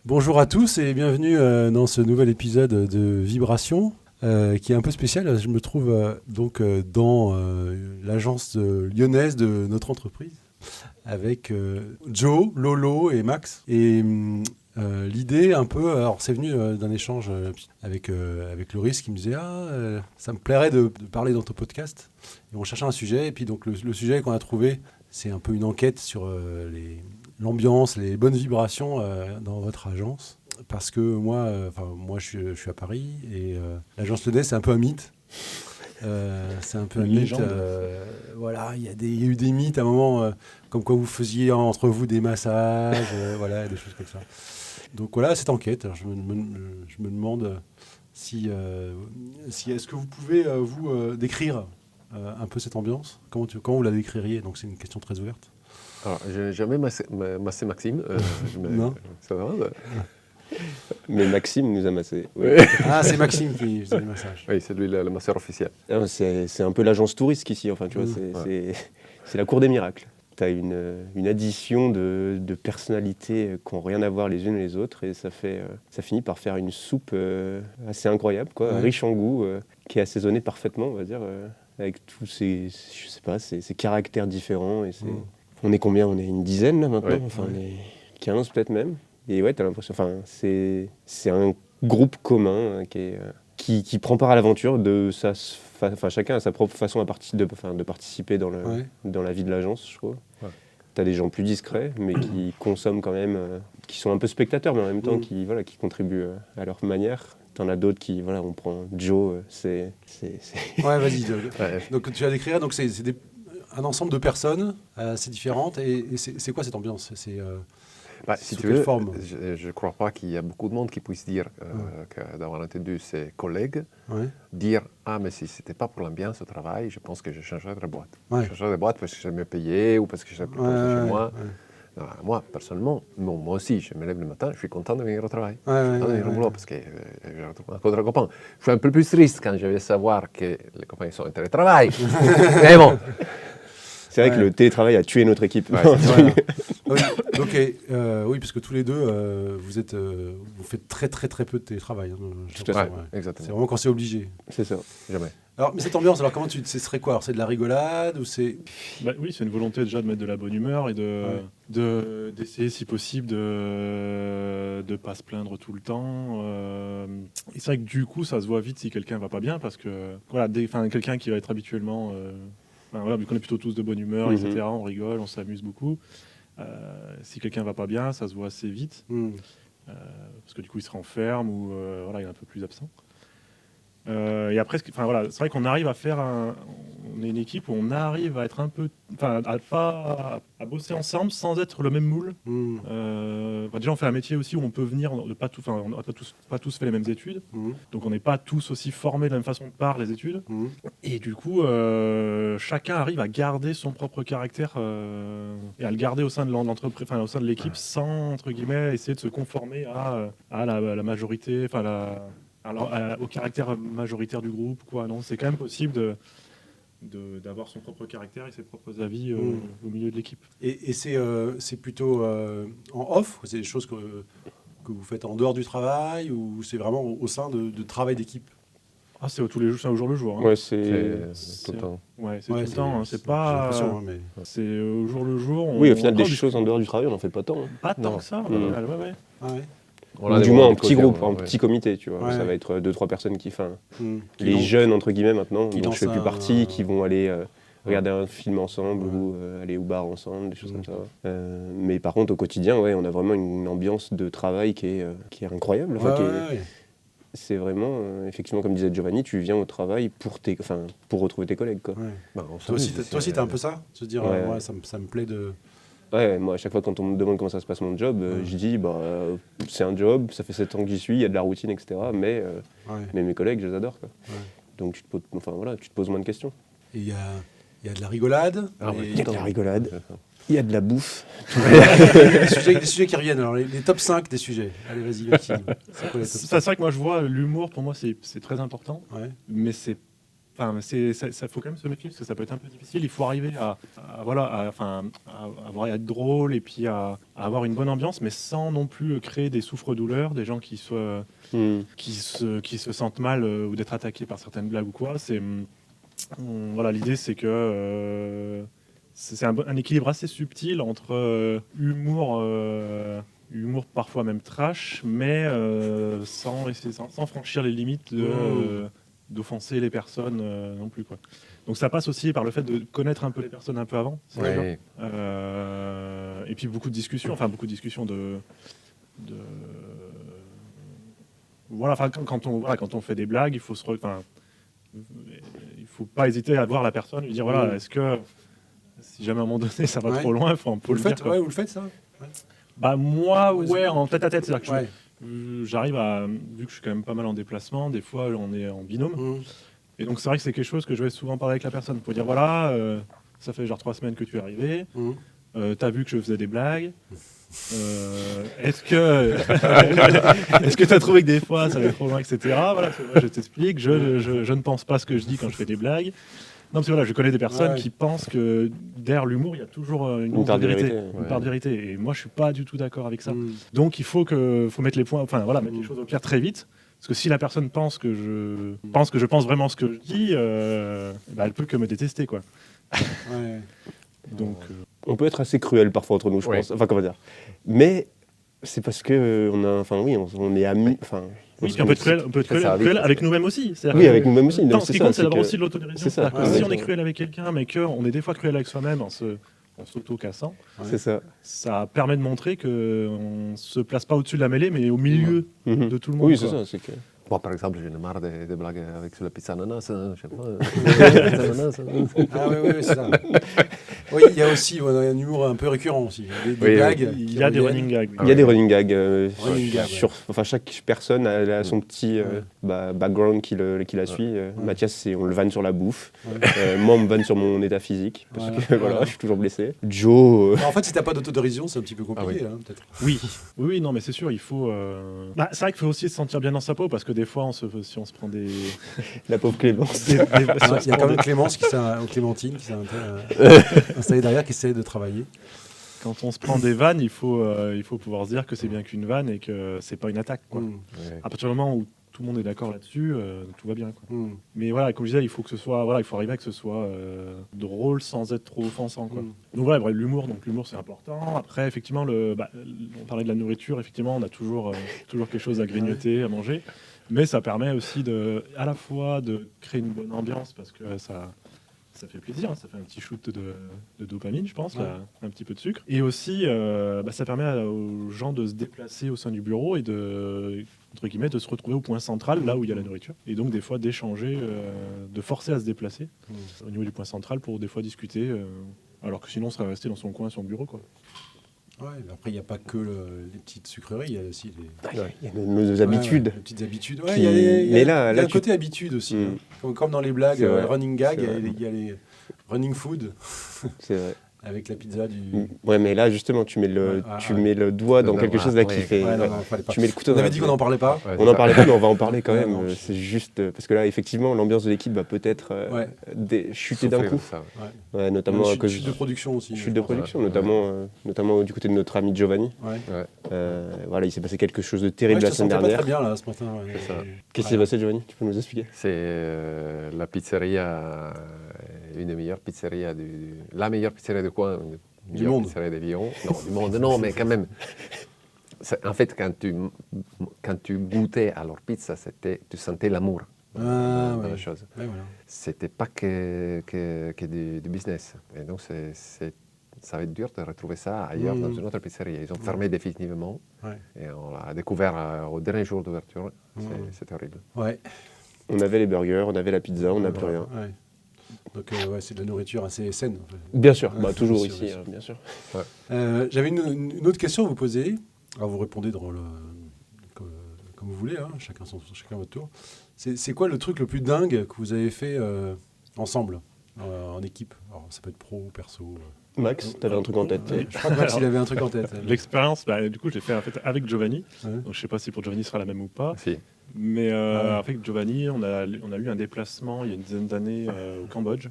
Bonjour à tous et bienvenue dans ce nouvel épisode de Vibration qui est un peu spécial. Je me trouve dans l'agence lyonnaise de notre entreprise avec Joe, Lolo et Max. Et l'idée un peu, alors c'est venu d'un échange avec Loris qui me disait ça me plairait de parler dans ton podcast. Et on cherchait un sujet et puis donc le sujet qu'on a trouvé, c'est un peu une enquête sur l'ambiance, les bonnes vibrations dans votre agence. Parce que moi je suis à Paris et l'agence lyonnaise, c'est un peu un mythe. C'est un peu un mythe. Voilà, il y a eu des mythes à un moment, comme quoi vous faisiez entre vous des massages, voilà, des choses comme ça. Donc voilà, cette enquête. Alors, je me demande si est-ce que vous pouvez vous décrire un peu cette ambiance. Comment vous la décririez? Donc c'est une question très ouverte. Alors, je n'ai jamais massé Maxime. Non. Ça va. Mais Maxime nous a massé. Oui. Ah, c'est Maxime qui faisait le massage. Oui, c'est lui le masseur officiel. C'est un peu l'agence touriste ici. Enfin, tu vois, c'est la cour des miracles. Tu as une addition de personnalités qui n'ont rien à voir les unes les autres et ça finit par faire une soupe assez incroyable, quoi, riche en goût, qui est assaisonnée parfaitement, on va dire, avec tous ces caractères différents. Et on est combien? On est une dizaine là maintenant, on est 15 peut-être même. Et ouais, t'as l'impression, c'est un groupe commun qui prend part à l'aventure chacun a sa propre façon de participer dans la vie de l'agence, je trouve. Ouais. T'as des gens plus discrets, mais qui consomment quand même, qui sont un peu spectateurs, mais en même temps qui contribuent à leur manière. T'en as d'autres qui, on prend Joe, c'est... Ouais, vas-y. Donc tu vas décrire, donc c'est un ensemble de personnes assez différentes, et c'est quoi cette ambiance? Si tu veux, je ne crois pas qu'il y a beaucoup de monde qui puisse dire d'avoir entendu ses collègues dire « Ah, mais si ce n'était pas pour l'ambiance au travail, je pense que je changerais de boîte. Je changerais de boîte parce que je suis mieux payé ou parce que je suis plus proche chez moi. » Non, moi, personnellement, moi aussi, je me lève le matin, je suis content de venir au travail. Content de venir au boulot parce que je retrouve un autre copain. Je suis un peu plus triste quand je vais savoir que les copains sont en télétravail. Mais bon. C'est vrai que le télétravail a tué notre équipe. Oui, parce que tous les deux, vous faites très très très peu de télétravail. Exactement. C'est vraiment quand c'est obligé. C'est ça. Jamais. Alors, mais cette ambiance, alors ce serait quoi? Alors, c'est de la rigolade ou c'est... Oui, c'est une volonté déjà de mettre de la bonne humeur et d'essayer, si possible, de pas se plaindre tout le temps. Et c'est vrai que du coup, ça se voit vite si quelqu'un va pas bien, parce que quelqu'un qui va être habituellement... vu qu'on est plutôt tous de bonne humeur, etc., on rigole, on s'amuse beaucoup. Si quelqu'un va pas bien, ça se voit assez vite, parce que du coup il se renferme ou il est un peu plus absent. Et après, c'est vrai qu'on arrive à faire on est une équipe où on arrive à être un peu, à bosser ensemble sans être le même moule. Déjà, on fait un métier aussi où on peut venir on n'a pas tous fait les mêmes études, donc on n'est pas tous aussi formés de la même façon par les études. Et du coup, chacun arrive à garder son propre caractère et à le garder au sein de l'entreprise, au sein de l'équipe, sans entre guillemets essayer de se conformer à la majorité, au caractère majoritaire du groupe, quoi. Non, c'est quand même possible d'avoir son propre caractère et ses propres avis au milieu de l'équipe. Et c'est plutôt en off? C'est des choses que vous faites en dehors du travail, ou c'est vraiment au sein de travail d'équipe? C'est tous les jours, c'est au jour le jour. Ouais, c'est tout le temps. Ouais, c'est tout le temps. C'est pas. C'est au jour le jour. Oui, au final, des choses en dehors du travail, on n'en fait pas tant. Pas tant que ça. Ou du moins en petit groupe, en petit comité, tu vois. Ça va être 2-3 personnes les jeunes, entre guillemets, maintenant, dont je fais plus partie, qui vont aller regarder un film ensemble ou aller au bar ensemble, des choses comme ça. Mais par contre, au quotidien, on a vraiment une ambiance de travail qui est incroyable. C'est vraiment, effectivement, comme disait Giovanni, tu viens au travail pour retrouver tes collègues, quoi. Toi aussi, t'as un peu ça? Se dire, ça me plaît de... Ouais, moi, à chaque fois, quand on me demande comment ça se passe mon job, je dis, c'est un job, ça fait 7 ans que j'y suis, il y a de la routine, etc. Mais mes collègues, je les adore, quoi. Donc, tu te poses moins de questions. Et il y a de la rigolade. Il y a de la rigolade. Il y a de la bouffe. des sujets qui reviennent. Alors, les top 5 des sujets. Allez, vas-y, Maxime. C'est vrai que moi, je vois l'humour, pour moi, c'est très important. Mais c'est ça faut quand même se méfier parce que ça peut être un peu difficile. Il faut arriver à être drôle et puis à avoir une bonne ambiance, mais sans non plus créer des souffre-douleurs, des gens qui se sentent mal ou d'être attaqués par certaines blagues ou quoi. L'idée c'est que c'est un équilibre assez subtil entre humour parfois même trash, mais sans franchir les limites d'offenser les personnes non plus, quoi. Donc ça passe aussi par le fait de connaître un peu les personnes un peu avant. Et puis beaucoup de discussions quand on fait des blagues, il faut pas hésiter à voir la personne, lui dire est-ce que si jamais à un moment donné ça va trop loin, on peut le faire. Vous le faites ça? Moi, en tête-à-tête, c'est-à-dire que j'arrive vu que je suis quand même pas mal en déplacement, des fois on est en binôme. Et donc c'est vrai que c'est quelque chose que je vais souvent parler avec la personne pour dire ça fait genre 3 semaines que tu es arrivé, t'as vu que je faisais des blagues, est-ce que t'as trouvé que des fois ça va trop loin, etc. Moi, je t'explique, je ne pense pas ce que je dis quand je fais des blagues. Non, parce que je connais des personnes qui pensent que derrière l'humour, il y a toujours une part de vérité. Et moi, je suis pas du tout d'accord avec ça. Donc, il faut mettre les points, mettre les choses au clair très vite. Parce que si la personne pense que je pense vraiment ce que je dis, elle peut que me détester, quoi. Donc, on peut être assez cruel parfois entre nous, je pense. Enfin, comment dire. Mais c'est parce que on est amis. Oui, puis on peut être cruel avec nous-mêmes aussi. Oui, avec nous-mêmes aussi. Ce qui compte, c'est d'avoir aussi de l'autodérision. Si on est cruel avec quelqu'un, mais qu'on est des fois cruel avec soi-même en s'auto-cassant, ça permet de montrer qu'on ne se place pas au-dessus de la mêlée, mais au milieu de tout le monde. Oui, c'est ça. C'est que... Bon, par exemple, j'en ai marre des blagues avec la pizza ananas. Je sais pas. Oui, c'est ça. Oui, il y a aussi un humour un peu récurrent aussi. Des blagues. Il y a des running gags. Il y a des running gags. Chaque personne a son petit background qui la suit. Mathias, on le vanne sur la bouffe. Moi, on me vanne sur mon état physique. Parce que je suis toujours blessé. Joe. En fait, si t'as pas d'autodérision, c'est un petit peu compliqué, peut-être. Oui, non, mais c'est sûr, il faut. C'est vrai qu'il faut aussi se sentir bien dans sa peau parce que des fois, si on se prend des. La pauvre Clémence. Il y a quand même Clémentine qui s'est installée derrière, qui essaie de travailler. Quand on se prend des vannes, il faut pouvoir se dire que c'est bien qu'une vanne et que c'est pas une attaque, quoi. À partir du moment où tout le monde est d'accord là-dessus, tout va bien, quoi. Mais comme je disais, il faut arriver à que ce soit drôle sans être trop offensant, quoi. Donc l'humour c'est important. Après, effectivement, on parlait de la nourriture, effectivement, on a toujours quelque chose à grignoter, à manger. Mais ça permet aussi à la fois de créer une bonne ambiance parce que ça fait plaisir, ça fait un petit shoot de dopamine, je pense, un petit peu de sucre. Et aussi, ça permet aux gens de se déplacer au sein du bureau et de se retrouver au point central, là où il y a la nourriture. Et donc, des fois, d'échanger, de forcer à se déplacer au niveau du point central pour des fois discuter, alors que sinon, on serait resté dans son coin, son bureau, quoi. Mais après, il n'y a pas que les petites sucreries, il y a aussi nos habitudes. Les petites habitudes. Il y a un côté habitude aussi. Comme dans les blagues, running gag, il y a les running food. C'est vrai. Avec la pizza du... Ouais, mais là, justement, tu mets le doigt dans quelque chose là qui fait... Tu mets le couteau. On avait dit qu'on n'en parlait pas. On n'en parlait pas, mais on va en parler quand même. C'est juste... Parce que là, effectivement, l'ambiance de l'équipe va peut-être chuter d'un coup. Notamment à cause... Chute de production aussi. Chute de production, notamment du côté de notre ami Giovanni. Il s'est passé quelque chose de terrible la semaine dernière. Pas très bien, là, ce matin. Qu'est-ce qui s'est passé, Giovanni? Tu peux nous expliquer? C'est la pizzeria... une des meilleures pizzerias la meilleure pizzeria de quoi du monde. Pizzeria de Lyon. Non, du monde, non, mais quand même. En fait, quand tu goûtais à leur pizza, tu sentais l'amour dans la chose. C'était pas que du business. Et donc, ça va être dur de retrouver ça ailleurs dans une autre pizzeria. Ils ont fermé définitivement. Et on l'a découvert au dernier jour d'ouverture. C'est horrible. On avait les burgers, on avait la pizza, on n'a plus rien. Donc c'est de la nourriture assez saine. En fait. Bien sûr, toujours ici, bien sûr. J'avais une autre question à vous poser. Alors vous répondez comme vous voulez, chacun votre tour. C'est quoi le truc le plus dingue que vous avez fait ensemble, en équipe? Alors ça peut être pro ou perso. Max, tu avais un truc en tête. Je crois que Max, il avait un truc en tête. L'expérience, du coup, je l'ai fait en fait avec Giovanni. Donc je ne sais pas si pour Giovanni ce sera la même ou pas. Si. Mais avec Giovanni, on a eu un déplacement il y a une dizaine d'années au Cambodge.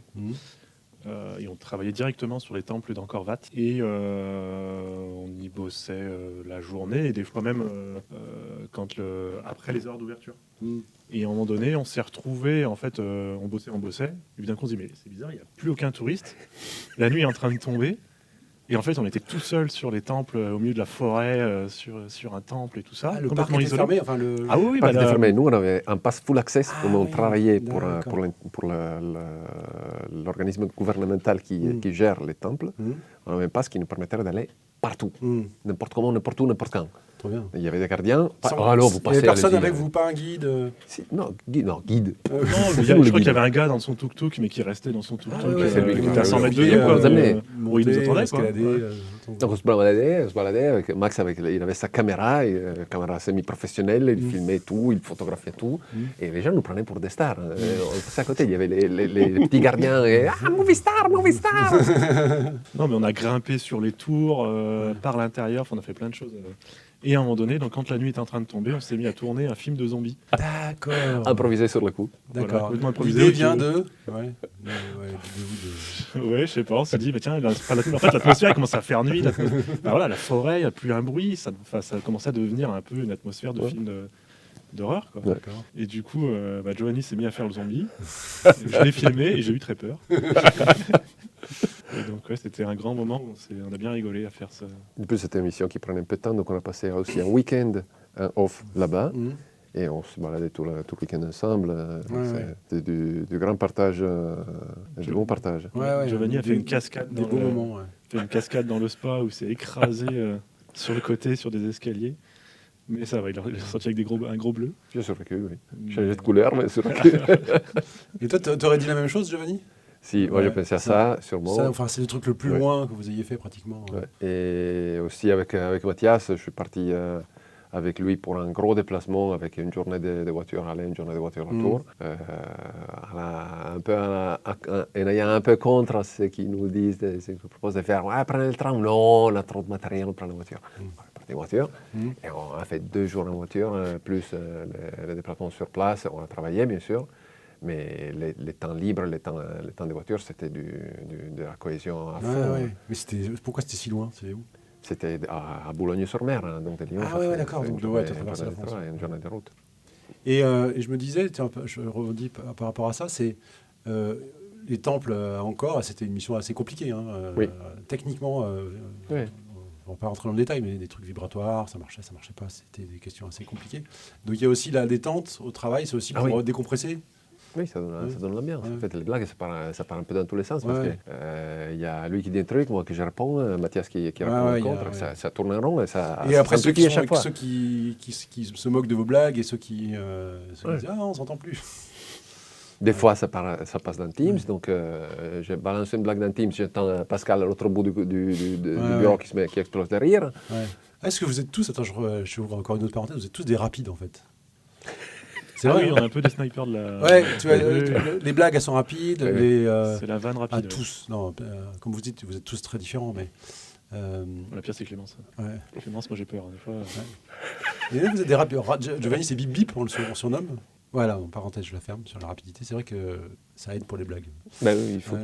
Et on travaillait directement sur les temples d'Angkor Wat. Et on y bossait la journée et des fois même après les heures d'ouverture. Et à un moment donné, on s'est retrouvés, en fait, on bossait. Et puis d'un coup, on se dit, mais c'est bizarre, il n'y a plus aucun touriste. La nuit est en train de tomber. Et en fait, on était tout seul sur les temples, au milieu de la forêt, sur un temple et tout ça. Le parc était fermé, enfin le... Ah oui, le parc était fermé. Nous, on avait un pass full access comme on travaillait pour l'organisme gouvernemental qui gère les temples. On avait un pass qui nous permettait d'aller partout, n'importe comment, n'importe où, n'importe quand. Trop bien. Il y avait des gardiens. Alors, vous passez. Il n'y avait personne avec vous, pas un guide Non, guide. Non, je crois qu'il y avait un gars dans son tuk-tuk, mais qui restait dans son tuk-tuk. C'est lui qui était à 100 mètres de nous, quoi. Il nous attendait. Donc on se baladait avec Max, il avait sa caméra, une caméra semi-professionnelle, il filmait tout, il photographiait tout, et les gens nous prenaient pour des stars. On passait à côté, il y avait les petits gardiens, et « Ah, movie star !» Non, mais on a grimpé sur les tours, par l'intérieur, on a fait plein de choses. Et à un moment donné, donc, quand la nuit était en train de tomber, on s'est mis à tourner un film de zombies. D'accord. Improvisé sur le coup. D'accord. Voilà, l'idée vient de... Ouais, je sais pas, on s'est dit, bah, tiens, en fait, l'atmosphère elle commence à faire nuit. Bah, voilà, la forêt, il n'y a plus un bruit, ça commence à devenir un peu une atmosphère de film d'horreur. Quoi. Et du coup, Giovanni s'est mis à faire le zombie. Je l'ai filmé et j'ai eu très peur. Et donc, c'était un grand moment où on a bien rigolé à faire ça. En plus, c'était une mission qui prenait un peu de temps, donc on a passé aussi un week-end off là-bas. Et on se baladait tout le week-end ensemble. C'était du grand partage, du bon partage. Giovanni a fait une cascade fait une cascade dans le spa où il s'est écrasé sur le côté, sur des escaliers. Mais ça va, il est sorti avec un gros bleu. J'ai survécu, oui. Changé de couleur, mais survécu. Et toi, t'aurais dit la même chose, Giovanni ? Si, moi je pensais à ça, sûrement. C'est le truc le plus loin que vous ayez fait pratiquement. Et aussi avec Mathias, je suis parti avec lui pour un gros déplacement, avec une journée de voiture aller, une journée de voiture retour. En ayant un peu contre ce qu'ils nous disent, ce qu'ils nous proposent de faire. Prenez le tram, non, on a trop de matériel, on prend la voiture. On est parti en voiture. Et on a fait 2 jours en voiture, plus le déplacement sur place. On a travaillé, bien sûr. Mais les temps libres, les temps de voiture, c'était de la cohésion à fond. Mais pourquoi c'était si loin ? C'est où ? C'était à Boulogne-sur-Mer, donc de Lyon. D'accord. Donc, une journée de route. Et je me disais, je redis par rapport à ça, c'est les temples encore, c'était une mission assez compliquée. Techniquement, on ne va pas rentrer dans le détail, mais des trucs vibratoires, ça marchait pas, c'était des questions assez compliquées. Donc il y a aussi la détente au travail, c'est aussi pour décompresser. Oui, ça donne l'ambiance. En fait, les blagues, ça part un peu dans tous les sens. Parce qu'il y a lui qui dit un truc, moi que je réponds, Mathias qui répond contre. Ça tourne en rond. Et après, ceux qui se moquent de vos blagues et ceux qui se disent « Ah, on s'entend plus ». Des fois, ça passe dans Teams. Donc, je balance une blague dans Teams, j'entends Pascal à l'autre bout du bureau qui explose de rire. Est-ce que vous êtes tous, attends, je ouvre encore une autre parenthèse, vous êtes tous des rapides en fait ? C'est vrai, on a un peu des snipers de la... tu vois, les blagues, elles sont rapides. C'est la vanne rapide. Tous. Non, comme vous dites, vous êtes tous très différents, mais... La pire, c'est Clémence. Clémence, moi j'ai peur, des fois. Et là, vous êtes des rapides. Giovanni, c'est Bip Bip, on le surnomme. Voilà, en parenthèse, je la ferme sur la rapidité. C'est vrai que ça aide pour les blagues. Bah oui, il faut.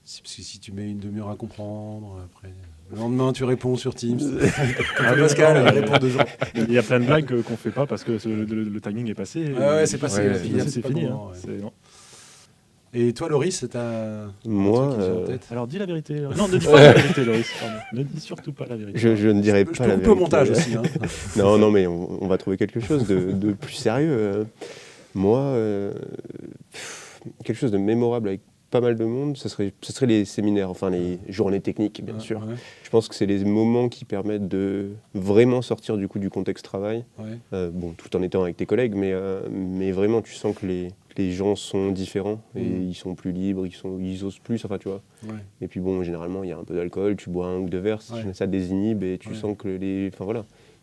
Parce que si tu mets une demi-heure à comprendre, après... Le lendemain, tu réponds sur Teams. Pascal répond 2 jours. Il y a plein de blagues qu'on ne fait pas parce que le timing est passé. C'est passé. C'est fini. Et toi, Loris, t'as moi, alors dis la vérité. Non, ne dis pas la vérité, Loris. Ne dis surtout pas la vérité. Je ne dirai pas la vérité. Je peux couper au montage aussi. Non, mais on va trouver quelque chose de plus sérieux. Moi, quelque chose de mémorable avec pas mal de monde, ce serait les séminaires, enfin les journées techniques, bien sûr. Je pense que c'est les moments qui permettent de vraiment sortir du contexte travail, tout en étant avec tes collègues, mais vraiment tu sens que les gens sont différents et ils sont plus libres, ils osent plus, enfin tu vois. Et puis bon, généralement il y a un peu d'alcool, tu bois 1 ou 2 verres, ça désinhibe et tu sens que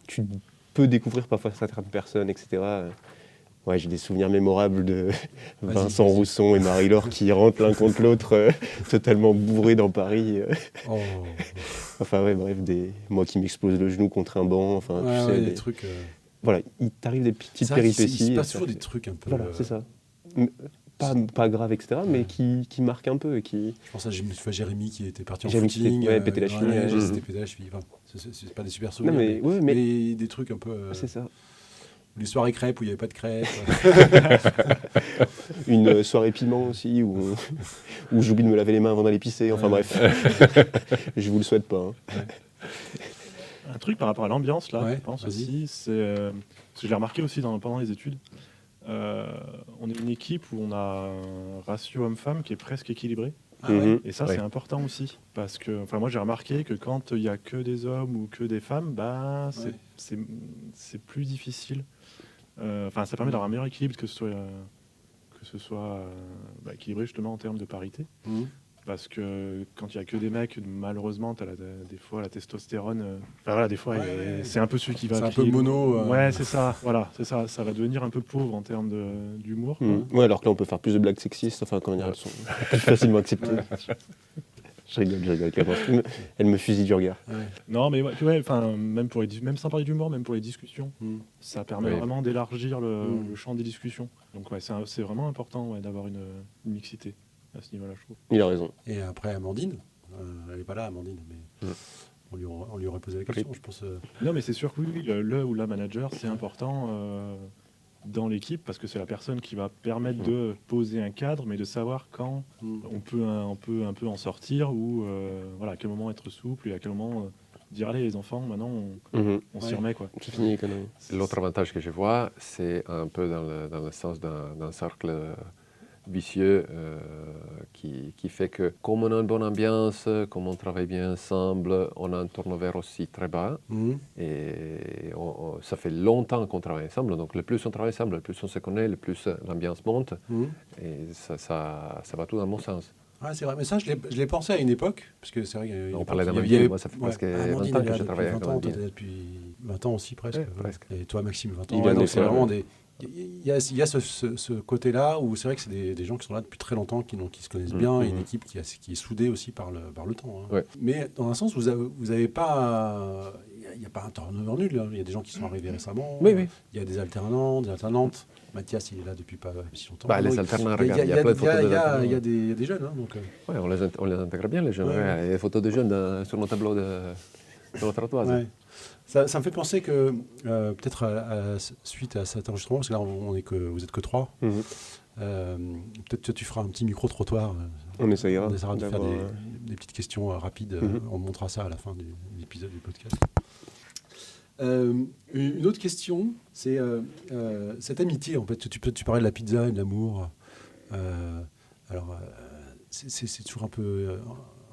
tu peux découvrir parfois certaines personnes, etc. Ouais, j'ai des souvenirs mémorables de Vincent Rousson et Marie-Laure qui rentrent l'un contre l'autre, totalement bourrés dans Paris. Enfin, bref, moi qui m'explose le genou contre un banc. Enfin, des trucs. voilà, il t'arrive des petites péripéties. Il se passe toujours des trucs un peu... Voilà, c'est ça. Pas grave, etc., mais qui marquent un peu. Et qui... Je pense à Jérémy qui était parti en footing. Péter la cheville. C'était péter la cheville. Enfin, c'est pas des super souvenirs, mais des trucs un peu... c'est ça. Les soirées crêpes où il n'y avait pas de crêpes. Une soirée piment aussi, où j'oublie de me laver les mains avant d'aller pisser. Enfin bref, je vous le souhaite pas. Hein. Un truc par rapport à l'ambiance, là, je pense aussi, c'est... parce que je l'ai remarqué aussi pendant les études. On est une équipe où on a un ratio homme-femme qui est presque équilibré. Et ça, c'est important aussi. Parce que moi, j'ai remarqué que quand il n'y a que des hommes ou que des femmes, c'est plus difficile. Ça permet d'avoir un meilleur équilibre, que ce soit équilibré justement en termes de parité. Parce que quand il n'y a que des mecs, malheureusement, tu as des fois la testostérone. Des fois, c'est un peu celui qui va... C'est un peu mono. Ouais, c'est ça. Voilà, c'est ça. Ça va devenir un peu pauvre en termes d'humour. Ouais, alors que là, on peut faire plus de blagues sexistes. Elles sont plus facilement acceptées. Je rigole. Elle me fusille du regard. Non, mais même sans parler d'humour, même pour les discussions, ça permet vraiment d'élargir le champ des discussions. Donc c'est vraiment important d'avoir une mixité à ce niveau-là, je trouve. Il a raison. Et après, Amandine, elle n'est pas là, Amandine, mais on lui aurait posé la question, je pense. Non, mais c'est sûr que oui, le ou la manager, c'est important dans l'équipe, parce que c'est la personne qui va permettre de poser un cadre, mais de savoir quand on peut un peu en sortir, ou à quel moment être souple, et à quel moment dire allez les enfants, maintenant on s'y remet, quoi. C'est fini les conneries. L'autre avantage que je vois, c'est un peu dans le sens d'un cercle vicieux qui fait que comme on a une bonne ambiance, comme on travaille bien ensemble, on a un turnover aussi très bas. Et ça fait longtemps qu'on travaille ensemble, donc le plus on travaille ensemble, le plus on se connaît, le plus l'ambiance monte. Et ça va tout dans le bon sens. Ah, c'est vrai, mais ça, je l'ai pensé à une époque, parce que c'est vrai on parlait d'Amandine, moi ça fait presque 20 ans que je travaille avec Amandine. Depuis 20 ans aussi, presque. Presque. Et toi, Maxime, 20 ans. Donc c'est vraiment des... Il y a ce côté-là où c'est vrai que c'est des gens qui sont là depuis très longtemps, qui se connaissent bien, et une équipe qui est soudée aussi par le temps. Hein. Mais dans un sens, vous avez pas... Il n'y a pas un turnover nul. Hein. Il y a des gens qui sont arrivés récemment. Oui. Il y a des alternants, des alternantes. Mathias, il est là depuis pas si longtemps. Les alternants, regarde, il y a plein de photos de jeunes. Il y a des jeunes. Hein, donc, on les intègre bien, les jeunes. Il y a des photos de jeunes sur mon tableau de notre ardoise. Ouais. Ça me fait penser que, peut-être suite à cet enregistrement, parce que là, vous êtes que 3, peut-être que tu feras un petit micro-trottoir. On essaiera de faire des petites questions rapides. On montrera ça à la fin de l'épisode du podcast. Une autre question, c'est cette amitié, en fait. Tu parlais de la pizza et de l'amour. C'est toujours un peu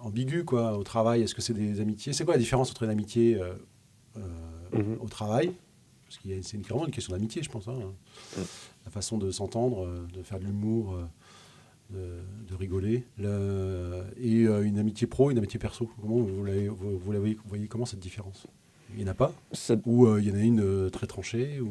ambigu, quoi, au travail. Est-ce que c'est des amitiés? C'est quoi la différence entre une amitié au travail? Parce que c'est vraiment une question d'amitié, je pense. Hein. La façon de s'entendre, de faire de l'humour, de rigoler. Et une amitié pro, une amitié perso. Comment vous voyez comment cette différence? Il n'y en a pas? Ou il y en a une très tranchée ou...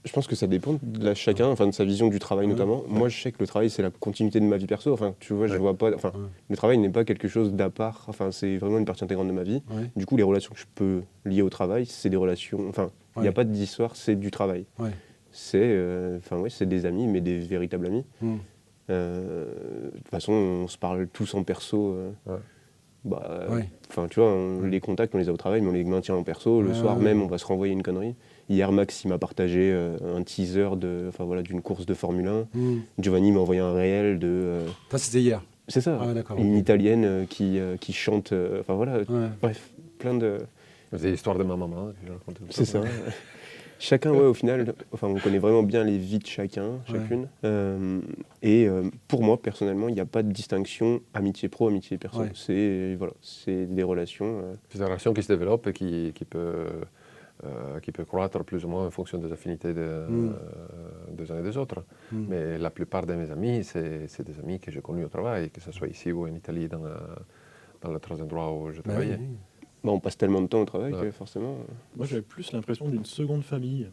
Je pense que ça dépend de chacun, de sa vision du travail notamment. Moi, je sais que le travail, c'est la continuité de ma vie perso. Tu vois, je vois pas... Le travail n'est pas quelque chose d'à part. C'est vraiment une partie intégrante de ma vie. Du coup, les relations que je peux lier au travail, c'est des relations... il n'y a pas d'histoire, c'est du travail. C'est des amis, mais des véritables amis. De toute façon, on se parle tous en perso. Tu vois, les contacts, on les a au travail, mais on les maintient en perso. Le soir même, on va se renvoyer une connerie. Hier, Max, il m'a partagé un teaser d'une course de Formule 1. Giovanni m'a envoyé un réel de... Ça, c'était hier? C'est ça. Une Italienne qui chante... Bref, plein de... C'est l'histoire de ma maman. C'est ça. Chacun, au final, on connaît vraiment bien les vies de chacune. Pour moi, personnellement, il n'y a pas de distinction amitié pro, amitié perso. C'est des relations... C'est des relations qui se développent et qui peut croître plus ou moins en fonction des affinités des uns et des autres. Mais la plupart de mes amis, c'est des amis que j'ai connus au travail, que ce soit ici ou en Italie, dans les 3 endroits où je travaillais. On passe tellement de temps au travail que forcément... Moi, j'avais plus l'impression d'une seconde famille.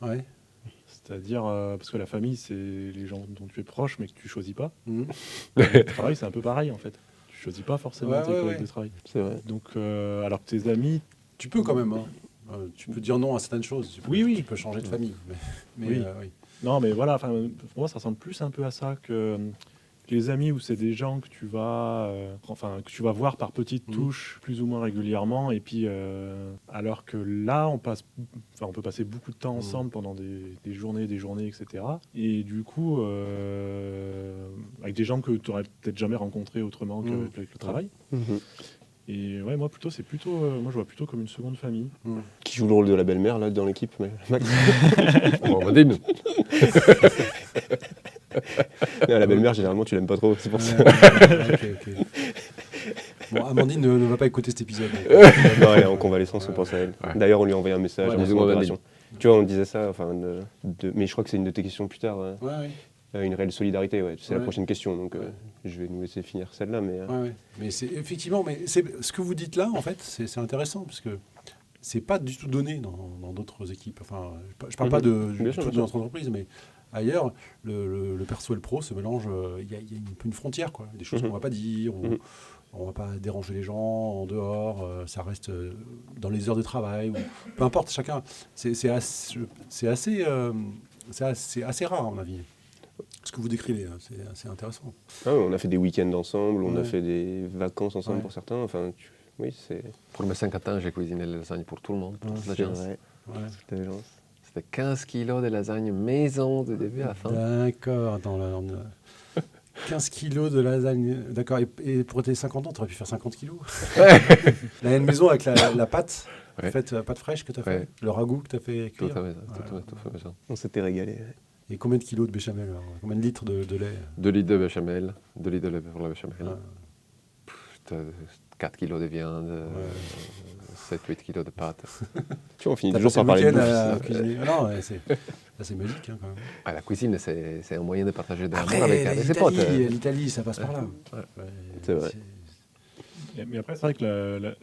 C'est-à-dire, parce que la famille, c'est les gens dont tu es proche, mais que tu choisis pas. Le travail, c'est un peu pareil, en fait. Tu choisis pas forcément tes collègues de travail. C'est vrai. Donc, alors que tes amis... Tu peux quand même, hein. Tu peux dire non à certaines choses. Tu peux changer de famille. Mais oui. Non, mais voilà, pour moi, ça ressemble plus un peu à ça que les amis où c'est des gens que tu vas voir par petites touches plus ou moins régulièrement. Et puis, alors que là, on peut passer beaucoup de temps ensemble pendant des journées, etc. Et du coup, avec des gens que tu n'aurais peut-être jamais rencontrés autrement qu'avec le travail. Et ouais, moi je vois plutôt comme une seconde famille. Qui joue le rôle de la belle-mère là dans l'équipe, Max. Amandine. La belle-mère, généralement, tu l'aimes pas trop, c'est pour ça. Ok. Bon, Amandine ne va pas écouter cet épisode. Non, elle est en convalescence, on pense à elle. Ouais. D'ailleurs, on lui a envoyé un message avant son opération. Tu vois, on disait ça, mais je crois que c'est une de tes questions plus tard. Une réelle solidarité, c'est la prochaine question, donc je vais nous laisser finir celle-là. Mais c'est effectivement, ce que vous dites là, en fait, c'est intéressant, parce que c'est pas du tout donné dans d'autres équipes. Enfin, je parle pas de notre entreprise, mais ailleurs, le perso et le pro se mélangent. Il y a un peu une frontière, quoi. Des choses qu'on va pas dire, on va pas déranger les gens en dehors. Ça reste dans les heures de travail, ou peu importe. Chacun, c'est assez rare, à mon avis. Ce que vous décrivez, c'est intéressant. On a fait des week-ends ensemble, on a fait des vacances ensemble pour certains. Oui, c'est... Pour mes 5 ans, j'ai cuisiné les lasagnes pour tout le monde, pour toute l'agence. C'était 15 kilos de lasagnes maison de début à la fin. D'accord, attends, 15 kilos de lasagne, d'accord. Et pour tes 50 ans, tu aurais pu faire 50 kilos. La maison avec la pâte. En fait, pâte fraîche que tu as fait, le ragoût que tu as fait cuire. Tout à fait. On s'était régalé. Et combien de kilos de béchamel alors? Combien de litres de lait? 2 litres de béchamel, 2 litres de lait pour la béchamel. 4 kilos de viande, 7-8 kilos de pâtes. Tu vois, on finit toujours par parler de bouffe. Non, c'est magique quand même. La cuisine, c'est un moyen de partager de l'amour avec ses potes. L'Italie, ça passe par là. C'est vrai. Mais après, c'est vrai que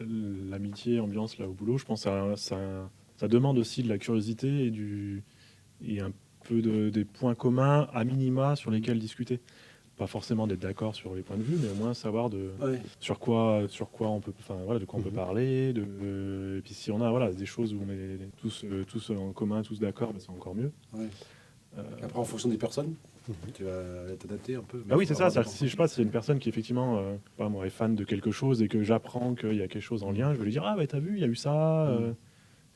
l'amitié, ambiance là au boulot, je pense que ça demande aussi de la curiosité et un peu des points communs à minima sur lesquels discuter. Pas forcément d'être d'accord sur les points de vue, mais au moins savoir sur quoi on peut, de quoi on peut parler. Et puis si on a des choses où on est tous en commun, tous d'accord, c'est encore mieux. Après, en fonction des personnes, tu vas t'adapter un peu. Oui, c'est ça. Si je passe, c'est une personne qui effectivement est fan de quelque chose et que j'apprends qu'il y a quelque chose en lien, je vais lui dire t'as vu, il y a eu ça.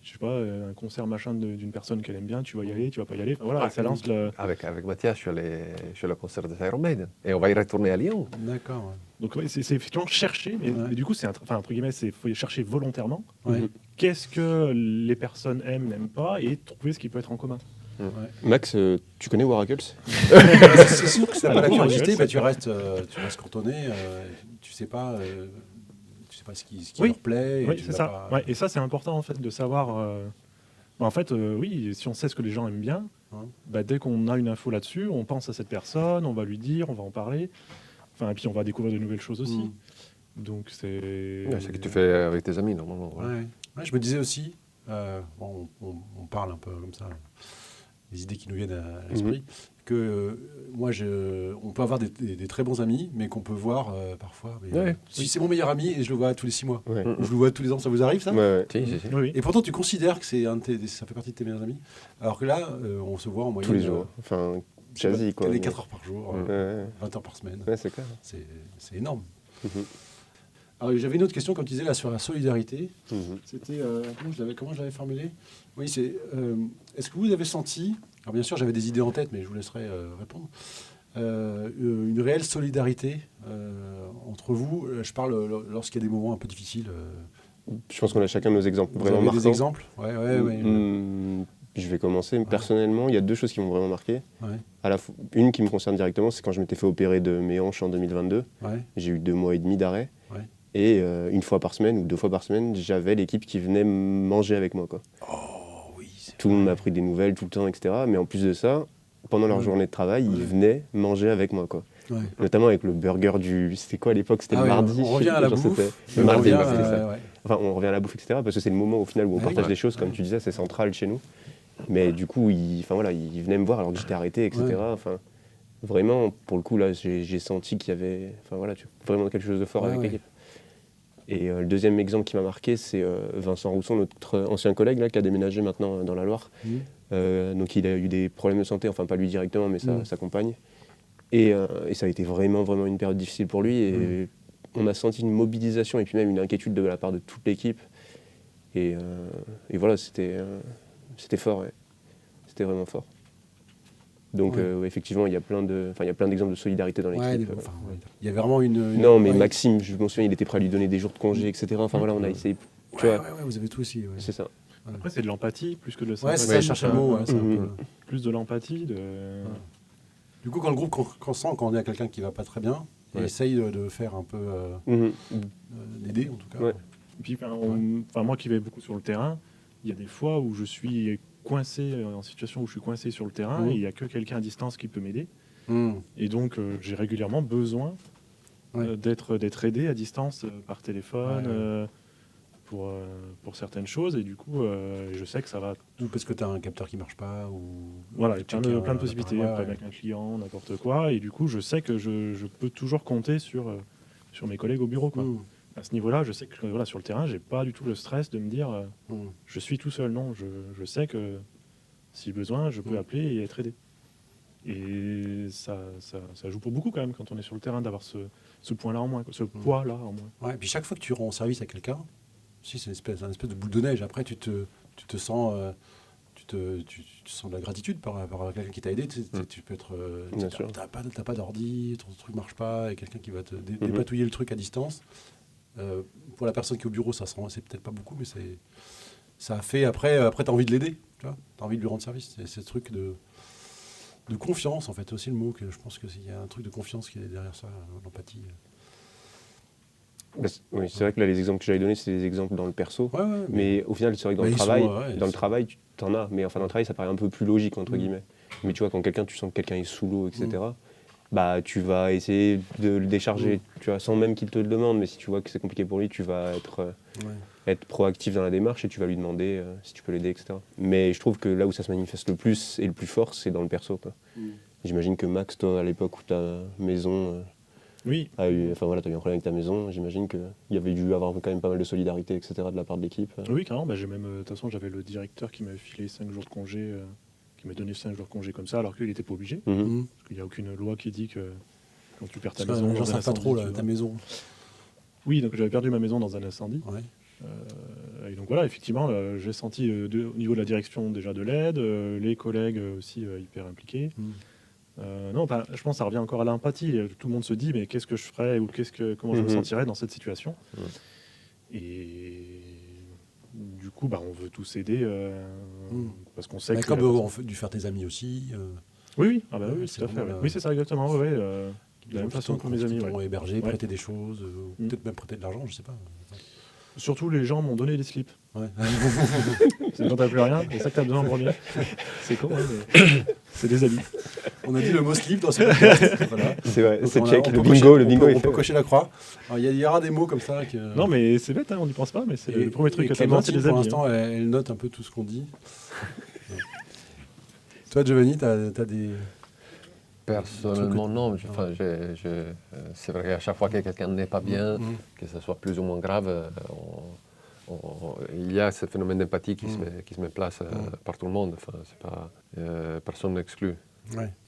Je sais pas, un concert machin d'une personne qu'elle aime bien, tu vas y aller, tu vas pas y aller. Ça lance le... Avec Mathias, je suis allé au concert de Iron Maiden et on va y retourner à Lyon. D'accord. Donc c'est effectivement chercher, mais du coup, entre guillemets, faut chercher volontairement. Qu'est-ce que les personnes aiment, n'aiment pas, et trouver ce qui peut être en commun. Max, tu connais Waracles? C'est sûr que si tu n'as pas la curiosité, tu restes cantonné, tu sais pas ce qui leur plaît. Oui, c'est ça. Et ça, c'est important en fait de savoir. Si on sait ce que les gens aiment bien, dès qu'on a une info là-dessus, on pense à cette personne, on va lui dire, on va en parler. Et puis on va découvrir de nouvelles choses aussi. Donc c'est. C'est ce que tu fais avec tes amis normalement. Je me disais aussi, on parle un peu comme ça, les idées qui nous viennent à l'esprit. Que on peut avoir des très bons amis, mais qu'on peut voir parfois. Si c'est mon meilleur ami et je le vois tous les 6 mois, ou je le vois tous les ans, ça vous arrive ça? Oui. Et pourtant tu considères que ça fait partie de tes meilleurs amis, alors que là on se voit en moyenne tous les jours, quasi quoi. 4 heures par jour, 20 heures par semaine. C'est clair. C'est énorme. Alors j'avais une autre question, comme tu disais là, sur la solidarité. C'était comment je l'avais formulé? Oui, c'est est-ce que vous avez senti, alors bien sûr j'avais des idées en tête, mais je vous laisserai répondre, une réelle solidarité entre vous? Je parle lorsqu'il y a des moments un peu difficiles. Je pense qu'on a chacun nos exemples vraiment marquants. Des exemples? Je vais commencer. Personnellement, il y a 2 choses qui m'ont vraiment marqué. Une qui me concerne directement, c'est quand je m'étais fait opérer de mes hanches en 2022. J'ai eu 2 mois et demi d'arrêt. Et 1 fois par semaine ou 2 fois par semaine, j'avais l'équipe qui venait manger avec moi. Tout le monde m'a pris des nouvelles tout le temps, etc. Mais en plus de ça, pendant leur journée de travail, ils venaient manger avec moi. Notamment avec le burger c'était quoi à l'époque? C'était le mardi. On revient à la bouffe. Le mardi, on revient à la bouffe, etc. Parce que c'est le moment au final où on partage des choses, comme tu disais, c'est central chez nous. Mais du coup, ils venaient me voir alors que j'étais arrêté, etc. Vraiment, pour le coup, là, j'ai senti qu'il y avait vraiment quelque chose de fort avec l'équipe. Et le deuxième exemple qui m'a marqué, c'est Vincent Rousson, notre ancien collègue là, qui a déménagé maintenant dans la Loire. Donc il a eu des problèmes de santé, enfin pas lui directement, mais sa compagne. Et ça a été vraiment, vraiment une période difficile pour lui. Et on a senti une mobilisation et puis même une inquiétude de la part de toute l'équipe. Et voilà, c'était fort, ouais. C'était vraiment fort. Donc effectivement, il y a plein d'exemples de solidarité dans l'équipe. Il y a vraiment une... Non, mais Maxime, je me souviens, il était prêt à lui donner des jours de congé, etc. Enfin voilà, on a essayé... vous avez tout aussi. Ouais. C'est ça. Après, c'est de l'empathie plus que de ça. Ouais, c'est ça, chercher le mot. Plus de l'empathie. Du coup, quand le groupe sent qu'on est à quelqu'un qui va pas très bien, il essaye de faire un peu... d'aider, en tout cas. Ouais. Et puis, moi qui vais beaucoup sur le terrain, il y a des fois où je suis coincé, en situation où je suis coincé sur le terrain, et il n'y a que quelqu'un à distance qui peut m'aider. Et donc, j'ai régulièrement besoin d'être aidé à distance par téléphone pour certaines choses. Et du coup, je sais que ça va... Ou parce que tu as un capteur qui ne marche pas, ou... Voilà, il y a plein de possibilités, avec un client, n'importe quoi. Et du coup, je sais que je peux toujours compter sur mes collègues au bureau, quoi. À ce niveau-là, je sais que sur le terrain, j'ai pas du tout le stress de me dire je suis tout seul. Non, je sais que si besoin, je peux appeler et être aidé. Et ça joue pour beaucoup quand même quand on est sur le terrain d'avoir ce point-là en moins, ce poids-là en moins. Ouais, et puis chaque fois que tu rends service à quelqu'un, c'est une espèce de boule de neige. Après, tu te sens... Tu sens de la gratitude par rapport à quelqu'un qui t'a aidé. Tu peux être... t'as pas d'ordi, ton truc marche pas, et quelqu'un qui va te dépatouiller le truc à distance. Pour la personne qui est au bureau, c'est peut-être pas beaucoup, mais ça a fait... Après t'as envie de l'aider, tu vois, t'as envie de lui rendre service. C'est ce truc de confiance, en fait. C'est aussi le mot que je pense qu'il y a un truc de confiance qui est derrière ça, l'empathie. Oui, c'est vrai que là, les exemples que j'avais donnés, c'est des exemples dans le perso. Mais au final, c'est vrai que dans le travail, tu t'en as. Mais enfin, dans le travail, ça paraît un peu plus logique, entre guillemets. Mais tu vois, quand tu sens que quelqu'un est sous l'eau, etc., bah, tu vas essayer de le décharger, tu vois, sans même qu'il te le demande. Mais si tu vois que c'est compliqué pour lui, tu vas être proactif dans la démarche et tu vas lui demander si tu peux l'aider, etc. Mais je trouve que là où ça se manifeste le plus et le plus fort, c'est dans le perso, quoi. J'imagine que Max, toi, à l'époque où ta maison... t'as eu un problème avec ta maison, j'imagine qu'il y avait dû avoir quand même pas mal de solidarité, etc. de la part de l'équipe. Oui, carrément. De toute façon, j'avais le directeur qui m'avait filé 5 jours de congé, qui m'a donné 5 jours de congé comme ça, alors qu'il n'était pas obligé. Parce qu'il n'y a aucune loi qui dit que quand tu perds ta maison... J'en sais pas trop, ta maison. Oui, donc j'avais perdu ma maison dans un incendie. Et donc voilà, effectivement, j'ai senti au niveau de la direction déjà de l'aide, les collègues aussi hyper impliqués. Non, je pense que ça revient encore à l'empathie. Tout le monde se dit, mais qu'est-ce que je ferais ou comment je me sentirais dans cette situation. Et du coup, on veut tous aider parce qu'on sait que... Comme on a dû faire tes amis aussi. Oui, tout à fait. Oui, c'est ça, exactement. De la même façon que mes amis. Qui t'ont hébergé, prêté des choses, peut-être même prêté de l'argent, je sais pas. Surtout, les gens m'ont donné des slips. C'est quand t'as plus rien, c'est ça que t'as besoin en premier. C'est con, mais c'est des habits. On a dit le mot slip dans ce podcast. Voilà. C'est vrai, donc c'est check, le bingo on peut cocher la croix. Il y aura des mots comme ça. Non, mais c'est bête, on n'y pense pas, mais c'est le premier truc que t'as besoin, c'est des habits. Pour l'instant, elle note un peu tout ce qu'on dit. Toi, Giovanni, t'as des... Personnellement, non. C'est vrai qu'à chaque fois que quelqu'un n'est pas bien, que ce soit plus ou moins grave, il y a ce phénomène d'empathie qui se met en place par tout le monde. Enfin, c'est pas, personne n'exclut.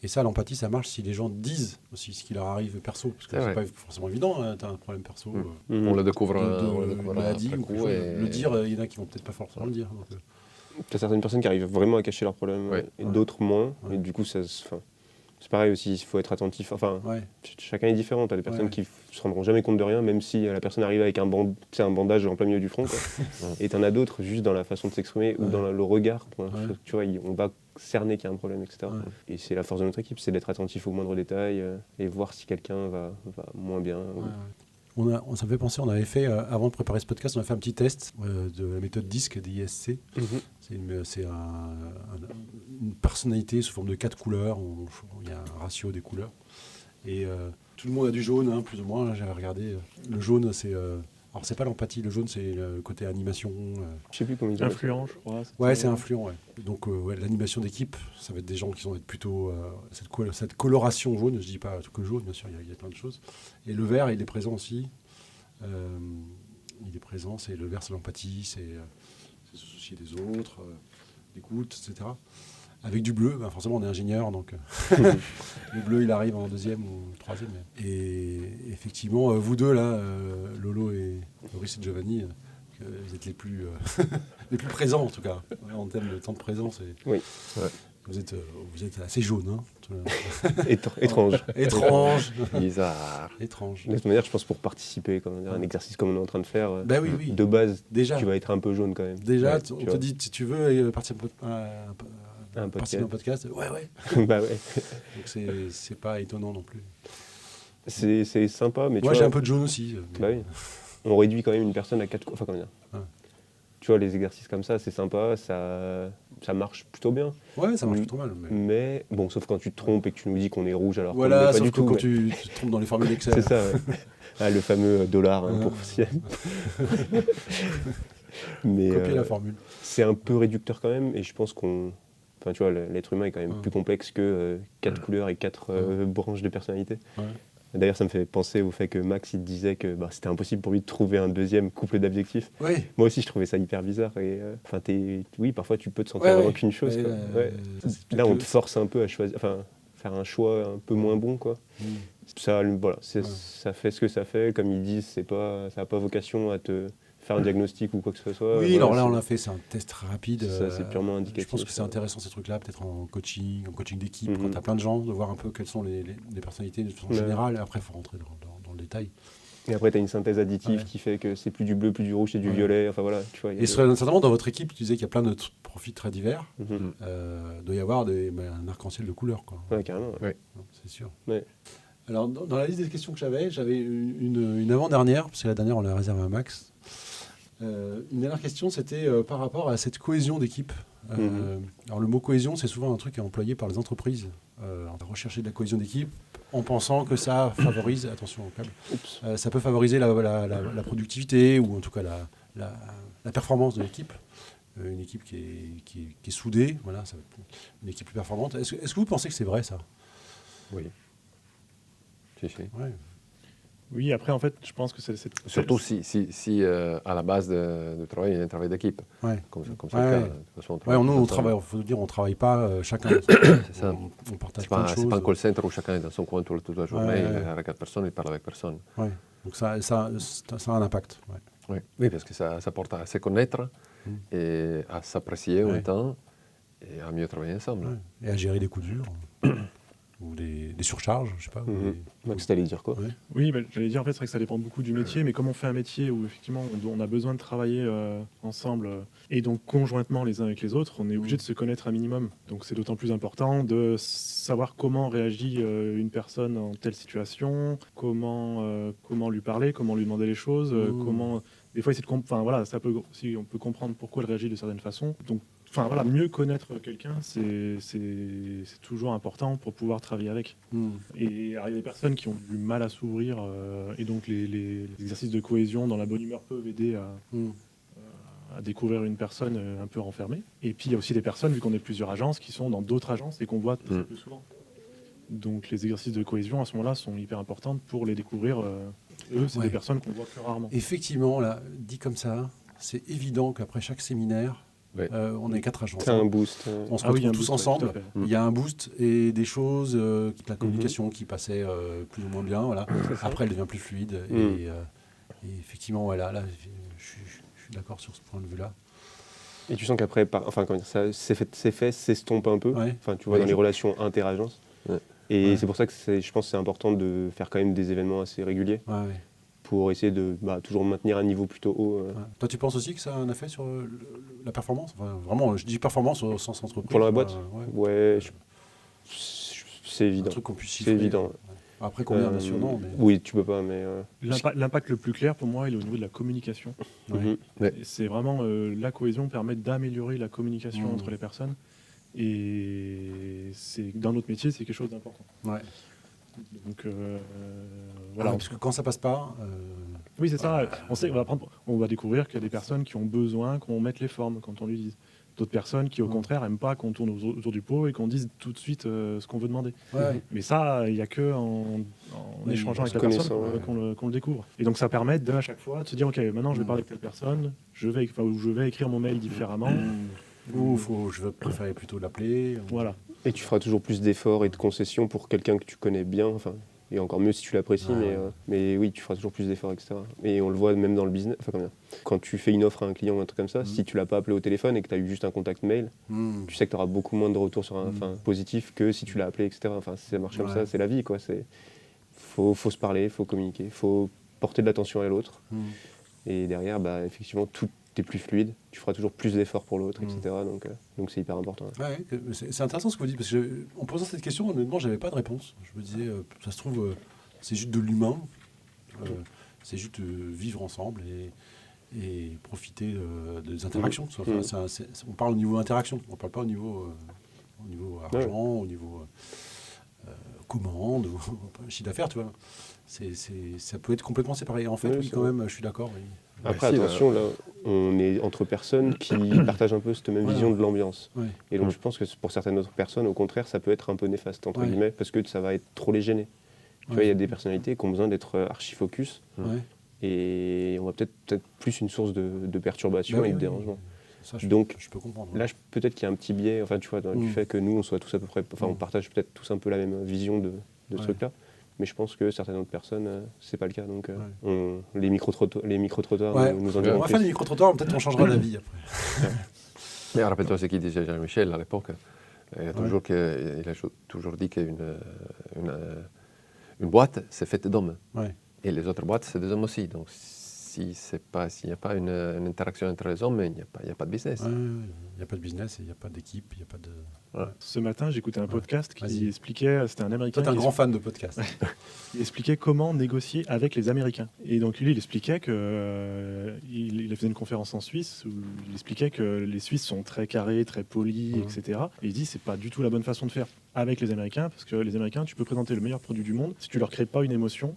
Et ça, l'empathie, ça marche si les gens disent aussi ce qui leur arrive perso. Parce que c'est pas forcément évident, tu as un problème perso. On le découvre maladie ou quelque chose. Le dire, il y en a qui vont peut-être pas forcément le dire. Tu as certaines personnes qui arrivent vraiment à cacher leurs problèmes et d'autres moins. Et du coup, c'est pareil aussi, il faut être attentif. Enfin, chacun est différent. Tu as des personnes qui se rendront jamais compte de rien, même si la personne arrive avec un bandage en plein milieu du front. Et tu en as d'autres juste dans la façon de s'exprimer ou dans le regard. Tu vois, on va cerner qu'il y a un problème, etc. Et c'est la force de notre équipe, c'est d'être attentif aux moindres détails et voir si quelqu'un va moins bien. Ça me fait penser, on avait fait, avant de préparer ce podcast, on a fait un petit test de la méthode DISC, DISC. C'est une personnalité sous forme de 4 couleurs. Il y a un ratio des couleurs. Et tout le monde a du jaune, plus ou moins. J'avais regardé. Le jaune, c'est... alors, c'est pas l'empathie. Le jaune, c'est le côté animation. Je sais plus comment ils disent. Influent, je crois. C'est influent, Donc, l'animation d'équipe, ça va être des gens qui vont être plutôt... cette coloration jaune, je dis pas que jaune, bien sûr, il y a plein de choses. Et le vert, il est présent aussi. il est présent, c'est le vert, c'est l'empathie, c'est se soucier des autres, l'écoute, etc. Avec du bleu, forcément on est ingénieur, donc le bleu il arrive en deuxième ou troisième. Et effectivement, vous deux là, Lolo et Loris et Giovanni, vous êtes les plus présents en tout cas, en termes de temps de présence. Oui. Ouais. Vous êtes assez jaune, hein. Étrange. Étrange. Bizarre. Étrange. De toute manière, je pense pour participer, un exercice comme on est en train de faire, oui. de base, déjà, tu vas être un peu jaune quand même. Déjà, on te dit, si tu veux participer à un podcast, ouais. Bah ouais. Donc c'est pas étonnant non plus. C'est sympa, mais moi j'ai un peu de jaune aussi. Bah oui. On réduit quand même une personne à 4... Enfin, comment dire. Tu vois, les exercices comme ça, c'est sympa, ça marche plutôt bien. Ouais, ça marche plutôt mal. Mais bon, sauf quand tu te trompes et que tu nous dis qu'on est rouge alors voilà, qu'on n'est pas du tout. Quand tu te trompes dans les formules Excel. C'est ça, ouais. Le fameux dollar pour ciel. Mais copier la formule. C'est un peu réducteur quand même, et je pense qu'on... Enfin, tu vois, l'être humain est quand même plus complexe que 4 couleurs et 4 branches de personnalité. Ouais. D'ailleurs, ça me fait penser au fait que Max, il disait que c'était impossible pour lui de trouver un deuxième couple d'objectifs. Oui. Moi aussi, je trouvais ça hyper bizarre. Et, oui, parfois, tu peux te sentir vraiment qu'une chose. Là, on te force un peu à choisir, faire un choix un peu moins bon, quoi. Ça, voilà, ça fait ce que ça fait. Comme ils disent, ça n'a pas vocation à te faire un diagnostic ou quoi que ce soit. Oui, alors là, on l'a fait, c'est un test rapide. Ça, c'est purement indicatif. Je pense que c'est intéressant ces trucs-là, peut-être en coaching d'équipe, quand tu as plein de gens, de voir un peu quelles sont les personnalités de façon générale, et après, il faut rentrer dans le détail. Et après, tu as une synthèse additive qui fait que c'est plus du bleu, plus du rouge, c'est du violet. Enfin voilà, tu vois. Et certainement, dans votre équipe, tu disais qu'il y a plein de profils très divers. Doit y avoir un arc-en-ciel de couleurs, quoi. Ouais, carrément. Ouais. C'est sûr. Ouais. Alors, dans la liste des questions que j'avais une avant-dernière, parce que la dernière, on l'a réservée à Max. Une dernière question, c'était par rapport à cette cohésion d'équipe. Alors le mot cohésion, c'est souvent un truc qui est employé par les entreprises. On va rechercher de la cohésion d'équipe en pensant que ça favorise, attention au câble, ça peut favoriser la productivité ou en tout cas la performance de l'équipe. Une équipe qui est soudée, voilà, ça va être une équipe plus performante. Est-ce que vous pensez que c'est vrai ça ? Oui. Ouais. Oui, après, en fait, je pense que c'est... Surtout si à la base du travail, il y a un travail d'équipe. Ouais. Comme ça, de toute façon, on travaille, il faut dire, on ne travaille pas chacun. C'est ça. On partage plein de choses. C'est pas un call center où chacun est dans son coin toute la journée, il regarde personne, il parle avec personne. Ouais. Donc ça a un impact. Ouais. Oui, parce que ça porte à se connaître et à s'apprécier en même temps et à mieux travailler ensemble. Ouais. Et à gérer des coups durs. Ou des surcharges, je sais pas. Max, t'allais dire quoi ? Oui, j'allais dire, en fait, c'est vrai que ça dépend beaucoup du métier, mais comme on fait un métier où, effectivement, on a besoin de travailler ensemble et donc conjointement les uns avec les autres, on est obligé de se connaître un minimum. Donc c'est d'autant plus important de savoir comment réagit une personne en telle situation, comment lui parler, comment lui demander les choses, comment... Des fois, on peut comprendre pourquoi elle réagit de certaines façons. Donc, mieux connaître quelqu'un, c'est toujours important pour pouvoir travailler avec. Et il y a des personnes qui ont du mal à s'ouvrir, et donc les exercices de cohésion dans la bonne humeur peuvent aider à découvrir une personne un peu renfermée. Et puis il y a aussi des personnes, vu qu'on est plusieurs agences, qui sont dans d'autres agences et qu'on voit très peu souvent. Donc les exercices de cohésion à ce moment-là sont hyper importants pour les découvrir. Eux, c'est des personnes qu'on voit plus rarement. Effectivement, là, dit comme ça, c'est évident qu'après chaque séminaire, on est 4 agences. C'est un boost. On se retrouve tous ensemble. Il y a un boost et des choses, la communication qui passait plus ou moins bien. Voilà. Après, elle devient plus fluide. Et effectivement, voilà, là, je suis d'accord sur ce point de vue-là. Et tu sens qu'après, c'est fait, s'estompe un peu. Enfin, tu vois, dans les relations inter-agences. Et c'est pour ça que je pense que c'est important de faire quand même des événements assez réguliers. Pour essayer de toujours maintenir un niveau plutôt haut. Toi, tu penses aussi que ça a un effet sur la performance ? Vraiment, je dis performance au sens entreprise. Pour la boîte ? C'est évident. Un truc qu'on puisse chiffrer. C'est évident. Après, combien, bien sûr, non. Mais... Oui, tu peux pas, mais... L'impact le plus clair, pour moi, il est au niveau de la communication. C'est vraiment... la cohésion permet d'améliorer la communication entre les personnes. Et dans notre métier, c'est quelque chose d'important. Donc voilà. Parce que quand ça passe pas... Oui, c'est ça. On va découvrir qu'il y a des personnes qui ont besoin qu'on mette les formes quand on lui dise. d'autres personnes qui, au contraire, n'aiment pas qu'on tourne autour du pot et qu'on dise tout de suite ce qu'on veut demander. Mais ça, il n'y a qu'en échangeant avec la personne qu'on le découvre. Et donc, ça permet à chaque fois de se dire, OK, maintenant, je vais parler avec telle personne, je vais écrire mon mail différemment. Ou je vais préférer plutôt l'appeler. Voilà. Et tu feras toujours plus d'efforts et de concessions pour quelqu'un que tu connais bien. Et encore mieux si tu l'apprécies, mais oui, tu feras toujours plus d'efforts, etc. Et on le voit même dans le business. Quand tu fais une offre à un client ou un truc comme ça, si tu l'as pas appelé au téléphone et que tu as eu juste un contact mail, tu sais que tu auras beaucoup moins de retours positifs que si tu l'as appelé, etc. Si ça marche comme ça, c'est la vie, quoi. Faut se parler, il faut communiquer, il faut porter de l'attention à l'autre. Et derrière, effectivement, tout est plus fluide, tu feras toujours plus d'efforts pour l'autre, etc. Donc c'est hyper important. Ouais, c'est intéressant ce que vous dites, parce qu'en posant cette question, honnêtement, j'avais pas de réponse. Je me disais, ça se trouve, c'est juste de l'humain, c'est juste vivre ensemble et profiter des interactions. On parle au niveau interaction, on parle pas au niveau argent, au niveau commande, chiffre d'affaires, tu vois. Ça peut être complètement séparé. En fait, oui, quand même, je suis d'accord. Oui. Après, attention, là, on est entre personnes qui partagent un peu cette même vision de l'ambiance. Ouais. Et donc, je pense que pour certaines autres personnes, au contraire, ça peut être un peu néfaste, entre guillemets, parce que ça va être trop les gêner. Tu vois, il y a des personnalités qui ont besoin d'être archi-focus, et on va peut-être plus une source de perturbation et de dérangement. Ça, donc, je peux comprendre. Là, peut-être qu'il y a un petit biais, tu vois, du fait que nous, on soit tous à peu près... on partage peut-être tous un peu la même vision de ce truc-là. Mais je pense que certaines autres personnes, c'est pas le cas. Donc, les micro-trottoirs nous en diront plus. On va faire les micro-trottoirs, peut-être qu'on changera d'avis après. Mais rappelle-toi ce qu'il disait Jean-Michel à l'époque. Il a toujours dit qu'une boîte, c'est faite d'hommes. Et les autres boîtes, c'est des hommes aussi. Donc, s'il n'y a pas une interaction entre les hommes, il n'y a pas de business. Il n'y a pas de business, il n'y a pas d'équipe, il n'y a pas de... Ce matin, j'écoutais un podcast qui expliquait, c'était un Américain. Toi, t'es un grand fan de podcast. Il expliquait comment négocier avec les Américains. Et donc lui, il expliquait il faisait une conférence en Suisse où il expliquait que les Suisses sont très carrés, très polis, etc. Et il dit c'est pas du tout la bonne façon de faire avec les Américains, parce que les Américains, tu peux présenter le meilleur produit du monde, si tu leur crées pas une émotion,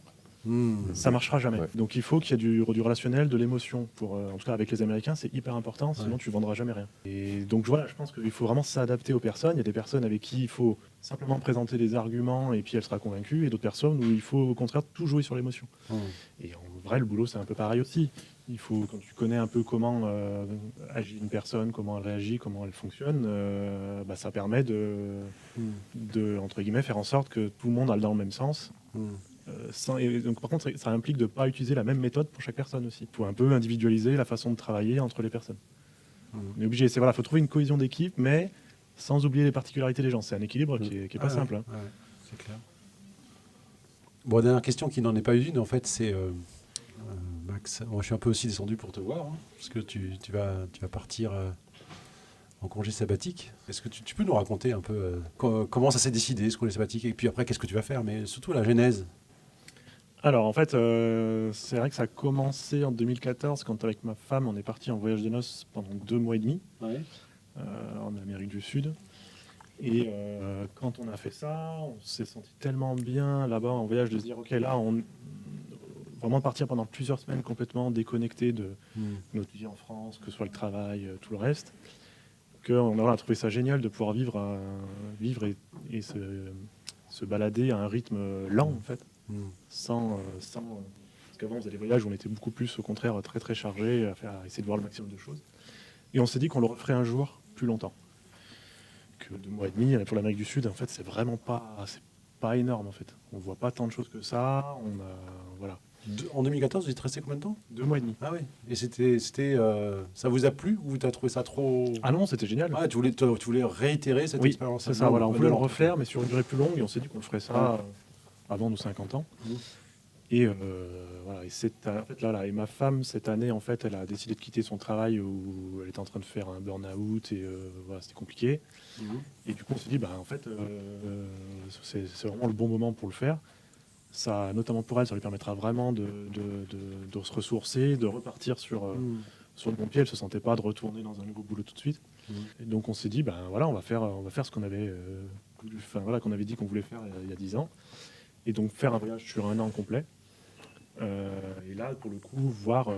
ça marchera jamais. Donc il faut qu'il y ait du relationnel, de l'émotion. En tout cas avec les Américains, c'est hyper important, sinon tu vendras jamais rien. Et donc voilà, je pense qu'il faut vraiment s'adapter aux personnes. Il y a des personnes avec qui il faut simplement présenter des arguments et puis elle sera convaincue, et d'autres personnes où il faut au contraire tout jouer sur l'émotion. Et en vrai, le boulot c'est un peu pareil aussi. Il faut, quand tu connais un peu comment agit une personne, comment elle réagit, comment elle fonctionne, ça permet de entre guillemets faire en sorte que tout le monde aille dans le même sens. Et donc, par contre, ça implique de ne pas utiliser la même méthode pour chaque personne aussi. Il faut un peu individualiser la façon de travailler entre les personnes. On est obligé. Il faut trouver une cohésion d'équipe, mais sans oublier les particularités des gens. C'est un équilibre qui est pas simple. Ouais, c'est clair. Bon, dernière question qui n'en est pas une, en fait, c'est Max. Moi, je suis un peu aussi descendu pour te voir, parce que tu vas partir en congé sabbatique. Est-ce que tu peux nous raconter un peu comment ça s'est décidé, ce congé sabbatique, et puis après, qu'est-ce que tu vas faire, mais surtout la genèse? Alors en fait, c'est vrai que ça a commencé en 2014 quand avec ma femme on est parti en voyage de noces pendant 2 mois et demi en Amérique du Sud. Et quand on a fait ça, on s'est senti tellement bien là-bas en voyage de se dire ok, là on vraiment partir pendant plusieurs semaines complètement déconnecté de notre vie en France, que ce soit le travail, tout le reste, qu'on a trouvé ça génial de pouvoir vivre et se balader à un rythme lent en fait. Sans parce qu'avant on faisait des voyages où on était beaucoup plus au contraire très très chargé à essayer de voir le maximum de choses, et on s'est dit qu'on le referait un jour plus longtemps que 2 mois et demi pour l'Amérique du Sud. En fait c'est vraiment pas énorme en fait, on voit pas tant de choses que ça. En 2014 vous êtes resté combien de temps? 2 mois et demi. Ah oui. Et c'était ça vous a plu ou t'as trouvé ça trop? Ah non, c'était génial. Tu voulais réitérer cette expérience? C'est ça, voilà, on voulait le refaire mais sur une durée plus longue, et on s'est dit qu'on le ferait ça avant nos 50 ans. Et voilà. Et ma femme cette année en fait, elle a décidé de quitter son travail où elle était en train de faire un burn-out et c'était compliqué. Et du coup on s'est dit en fait c'est vraiment le bon moment pour le faire. Ça, notamment pour elle, ça lui permettra vraiment de se ressourcer, de repartir sur le bon pied. Elle se sentait pas de retourner dans un nouveau boulot tout de suite. Et donc on s'est dit on va faire ce qu'on avait qu'on avait dit qu'on voulait faire il y a 10 ans. Et donc faire un voyage sur 1 an complet. Et là, pour le coup, voir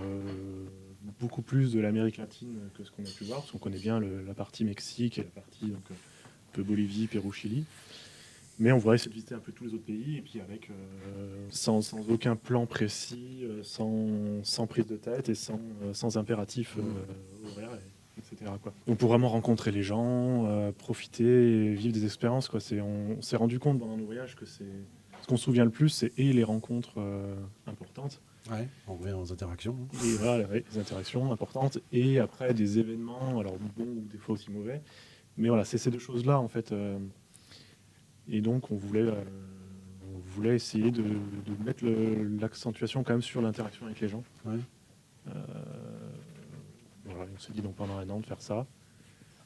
beaucoup plus de l'Amérique latine que ce qu'on a pu voir, parce qu'on connaît bien la partie Mexique et la partie donc, un peu Bolivie, Pérou, Chili. Mais on voudrait essayer de visiter un peu tous les autres pays, et puis avec sans aucun plan précis, sans prise de tête et sans impératif horaire, etc. Quoi. Donc pour vraiment rencontrer les gens, profiter et vivre des expériences. Quoi. On s'est rendu compte pendant nos voyages que ce qu'on se souvient le plus, c'est les rencontres importantes. Ouais, on revient aux interactions. Et voilà, les interactions importantes, et après des événements, alors bons ou des fois aussi mauvais. Mais voilà, c'est ces deux choses-là, en fait. Et donc, on voulait essayer de mettre l'accentuation quand même sur l'interaction avec les gens. Ouais. Voilà, on s'est dit donc pendant 1 an de faire ça.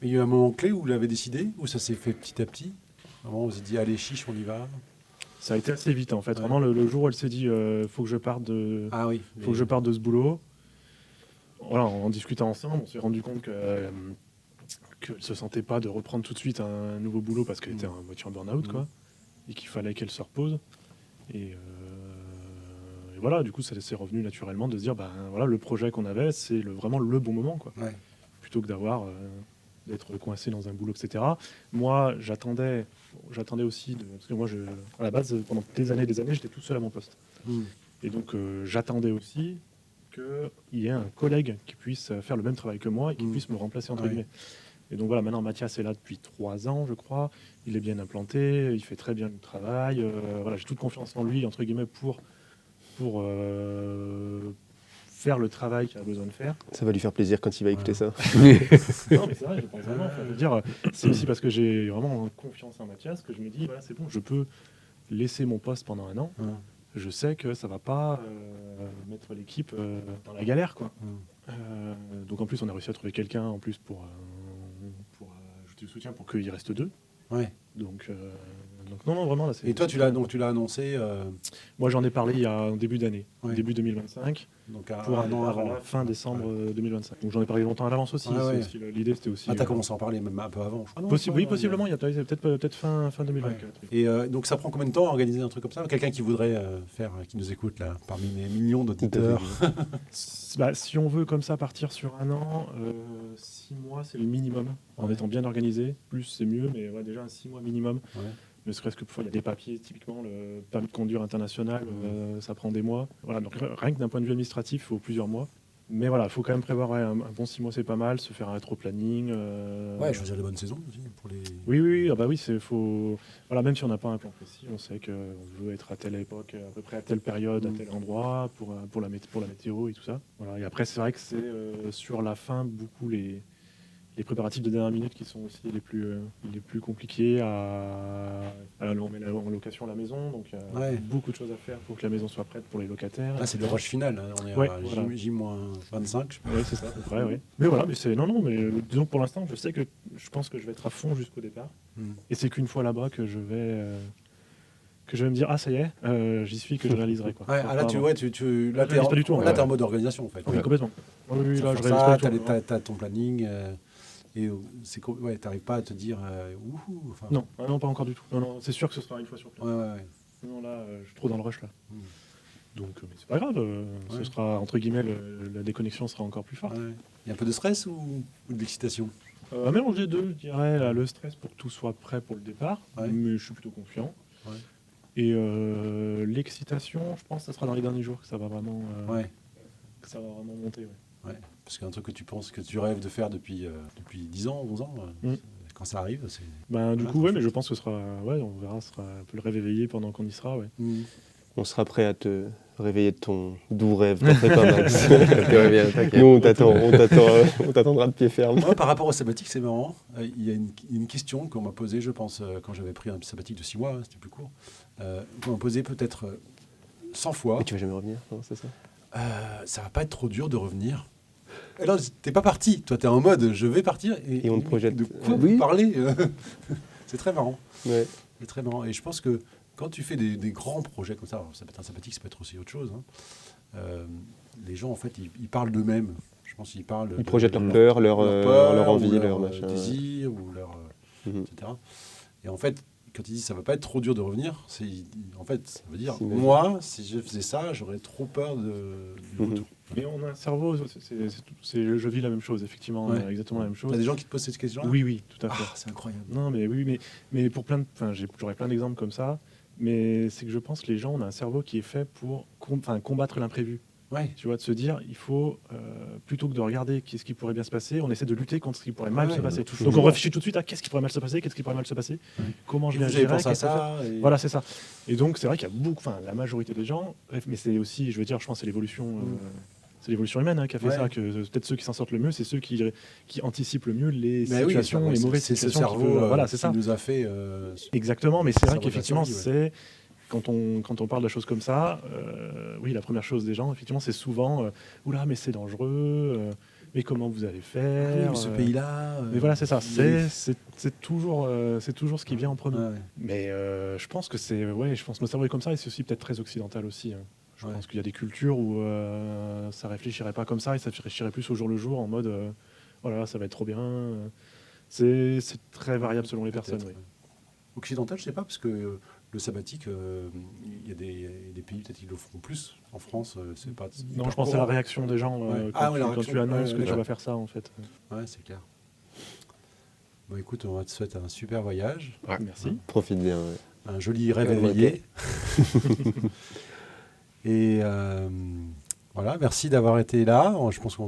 Mais il y a eu un moment clé où vous l'avez décidé, où ça s'est fait petit à petit. À un moment où vous avez dit, allez, chiche, on y va. Ça a été assez vite, en fait. Ouais. Vraiment, le jour où elle s'est dit, faut que je parte de ce boulot. Voilà, en discutant ensemble, on s'est rendu compte qu'elle ne se sentait pas de reprendre tout de suite un nouveau boulot parce qu'elle était en moitié en burn-out, quoi, et qu'il fallait qu'elle se repose. Et voilà, du coup, ça s'est revenu naturellement de se dire, voilà, le projet qu'on avait, c'est vraiment le bon moment, quoi. Ouais. Plutôt que d'être coincé dans un boulot, etc. Moi, j'attendais aussi, parce que moi, à la base, pendant des années, j'étais tout seul à mon poste. Et donc, j'attendais aussi qu'il y ait un collègue qui puisse faire le même travail que moi et qui puisse me remplacer, entre guillemets. Et donc voilà, maintenant Mathias est là depuis 3 ans, je crois. Il est bien implanté, il fait très bien le travail. Voilà, j'ai toute confiance en lui, entre guillemets, pour faire le travail qu'il a besoin de faire. Ça va lui faire plaisir quand il va écouter ça. Non, mais c'est vrai, je pense vraiment. Enfin, je veux dire, c'est aussi parce que j'ai vraiment confiance en Mathias que je me dis, voilà, c'est bon, je peux laisser mon poste pendant 1 an. Je sais que ça va pas mettre l'équipe dans la galère, quoi. Donc en plus, on a réussi à trouver quelqu'un en plus pour ajouter le soutien pour qu'il reste 2. Ouais. Donc non, vraiment là. Et toi, tu l'as annoncé. Moi, j'en ai parlé en début d'année, début 2025. Donc pour un an avant, fin décembre 2025. Donc j'en ai parlé longtemps à l'avance aussi. L'idée, c'était aussi. T'as commencé à en parler même un peu avant. Je crois. Oui, possiblement. Il y a peut-être fin 2024. Ouais. Et donc ça prend combien de temps à organiser un truc comme ça? Quelqu'un qui voudrait qui nous écoute là, parmi les millions d'auditeurs. Si on veut comme ça partir sur 1 an, 6 mois, c'est le minimum. En étant bien organisé, plus c'est mieux, mais déjà un 6 mois minimum. Ouais. Ne serait-ce que il y a des papiers, typiquement le permis de conduire international, ça prend des mois. Voilà, donc rien que d'un point de vue administratif, il faut plusieurs mois. Mais voilà, il faut quand même prévoir un bon 6 mois, c'est pas mal, se faire un rétro-planning. Choisir les bonnes saisons aussi. Pour les... Oui, voilà, même si on n'a pas un plan précis, on sait qu'on veut être à telle époque, à peu près à telle période, à tel endroit, pour la météo et tout ça. Voilà. Et après, c'est vrai que c'est sur la fin, beaucoup les préparatifs de dernière minute qui sont aussi les plus compliqués on met en location la maison, donc il y a beaucoup de choses à faire pour que la maison soit prête pour les locataires. Là, c'est le rush final, hein. On est à J-25. Oui, c'est ça, à peu près, oui. Mais voilà, mais disons que pour l'instant, je pense que je vais être à fond jusqu'au départ. Et c'est qu'une fois là-bas que je vais me dire, ça y est, j'y suis, que je réaliserai. Quoi. Là, t'es en mode organisation, en fait. Oui, complètement. Oui, là, je réalise pas du tout. T'as ton planning... Et t'arrives pas à te dire wouhou. Enfin... Non, pas encore du tout. Non, c'est sûr que ce sera une fois sur place. Ouais. Non, là, je suis trop dans le rush là. Donc, mais c'est pas grave. Ce sera entre guillemets la déconnexion sera encore plus forte. Il y a un peu de stress ou de l'excitation? Un mélange des deux, je dirais. Là, le stress pour que tout soit prêt pour le départ, mais je suis plutôt confiant. Et l'excitation, je pense, que ça sera dans les derniers jours que ça va vraiment, monter. Ouais, parce qu'un truc que tu penses, que tu rêves de faire depuis 10 ans, 11 ans, quand ça arrive, c'est... Du coup, mais je pense que ce sera... on verra, ce sera un peu le rêve éveillé pendant qu'on y sera, On sera prêt à te réveiller de ton doux rêve, t'en fais pas, Max. Nous, on t'attendra de pied ferme. Moi, par rapport au sabbatique, c'est marrant. Il y a une question qu'on m'a posée, je pense, quand j'avais pris un sabbatique de 6 mois, c'était plus court, qu'on m'a posée peut-être 100 fois. Mais tu vas jamais revenir, non, c'est ça? Ça va pas être trop dur de revenir. Et là, t'es pas parti. Toi, t'es en mode, je vais partir. Et on te projette. De quoi vous parlez? C'est très marrant. Ouais. C'est très marrant. Et je pense que quand tu fais des grands projets comme ça, alors ça peut être un sabbatique, ça peut être aussi autre chose. Les gens, en fait, ils parlent d'eux-mêmes. Je pense qu'ils parlent. Ils projettent leur peur, leur envie, leur machin. Désir, ou etc. Et en fait, quand il dit ça va pas être trop dur de revenir, en fait, ça veut dire moi, si je faisais ça, j'aurais trop peur du retour. Mais on a un cerveau, je vis la même chose, effectivement, exactement la même chose. T'as des gens qui te posent cette question-là ? Oui, tout à fait. C'est incroyable. Non, mais pour j'aurais plein d'exemples comme ça, mais c'est que je pense que les gens, on a un cerveau qui est fait pour combattre l'imprévu. Ouais. Tu vois, de se dire, il faut, plutôt que de regarder qu'est-ce qui pourrait bien se passer, on essaie de lutter contre ce qui pourrait mal se passer. Donc on réfléchit tout de suite à qu'est-ce qui pourrait mal se passer, comment je réagirais, qu'est-ce à ça. Voilà, c'est ça. Et donc c'est vrai qu'il y a la majorité des gens, mais c'est aussi, je pense, c'est l'évolution. C'est l'évolution humaine qui a fait ça, que peut-être ceux qui s'en sortent le mieux, c'est ceux qui anticipent le mieux les situations, les mauvaises situations. C'est ce cerveau c'est ça. Qui nous a fait... Exactement, mais c'est vrai qu'effectivement, c'est... Quand on parle de choses comme ça, la première chose des gens, effectivement, c'est souvent oula, mais c'est dangereux, mais comment vous allez faire ce pays-là. Mais voilà, c'est ça. C'est toujours ce qui vient en premier. Ouais. Mais je pense que je pense que notre cerveau est comme ça, et c'est aussi peut-être très occidental aussi. Je pense qu'il y a des cultures où ça réfléchirait pas comme ça, et ça réfléchirait plus au jour le jour, en mode voilà, ça va être trop bien. C'est très variable selon les personnes. Oui. Occidental, je sais pas, parce que le sabbatique, il y a des pays peut-être qui le feront plus. En France, c'est pas. Non, je pense que c'est la réaction des gens quand tu annonces que tu vas faire ça, en fait. Ouais, c'est clair. Bon, écoute, on va te souhaiter un super voyage. Ouais. Merci. Profite bien. Ouais. Un joli rêve éveillé. Et voilà, merci d'avoir été là. Je pense que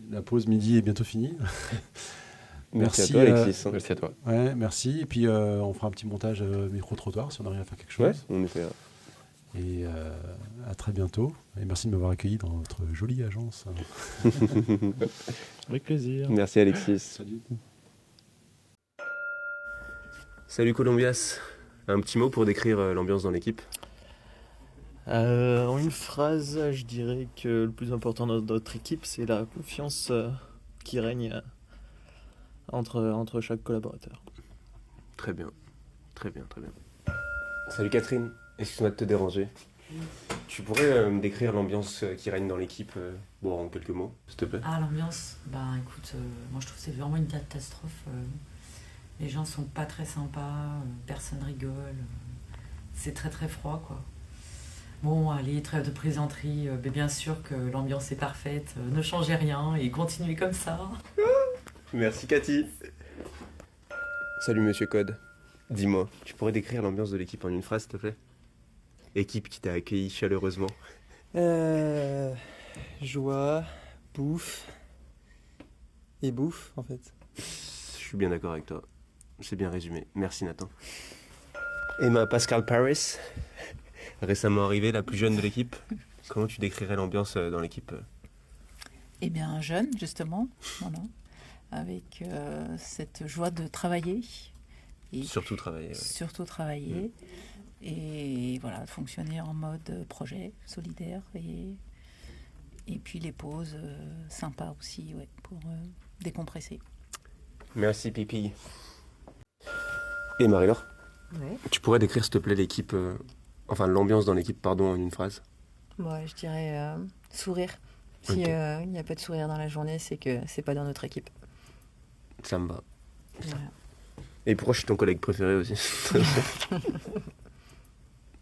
la pause midi est bientôt finie. Merci à toi, Alexis. Merci à toi. Ouais, merci. Et puis, on fera un petit montage micro-trottoir si on arrive à faire quelque chose. Ouais, on essaie. Et à très bientôt. Et merci de m'avoir accueilli dans votre jolie agence. Avec plaisir. Merci, Alexis. Salut. Salut, Colombias. Un petit mot pour décrire l'ambiance dans l'équipe ? En une phrase, je dirais que le plus important dans notre équipe, c'est la confiance qui règne entre chaque collaborateur. Très bien. Salut Catherine, excuse-moi de te déranger. Tu pourrais me décrire l'ambiance qui règne dans l'équipe en quelques mots, s'il te plaît ? L'ambiance, écoute, moi je trouve que c'est vraiment une catastrophe. Les gens sont pas très sympas, personne rigole, c'est très très froid quoi. Bon, allez, trêve de plaisanterie, mais bien sûr que l'ambiance est parfaite, ne changez rien et continuez comme ça. Merci Cathy. Salut Monsieur Code. Dis-moi, tu pourrais décrire l'ambiance de l'équipe en une phrase, s'il te plaît ? Équipe qui t'a accueilli chaleureusement. Joie, bouffe et bouffe en fait. Je suis bien d'accord avec toi. C'est bien résumé. Merci Nathan. Emma Pascal Paris, récemment arrivée, la plus jeune de l'équipe. Comment tu décrirais l'ambiance dans l'équipe ? Eh bien, jeune, justement, voilà, avec cette joie de travailler. Et surtout travailler. Ouais. Surtout travailler. Et voilà, fonctionner en mode projet, solidaire. Et puis les pauses sympas aussi, pour décompresser. Merci Pipi. Et Marie-Laure, tu pourrais décrire s'il te plaît l'équipe, l'ambiance dans l'équipe, en une phrase ? Moi, je dirais sourire. Si il n'y a pas de sourire dans la journée, c'est que c'est pas dans notre équipe. Ça me va. Voilà. Et pourquoi je suis ton collègue préféré aussi ?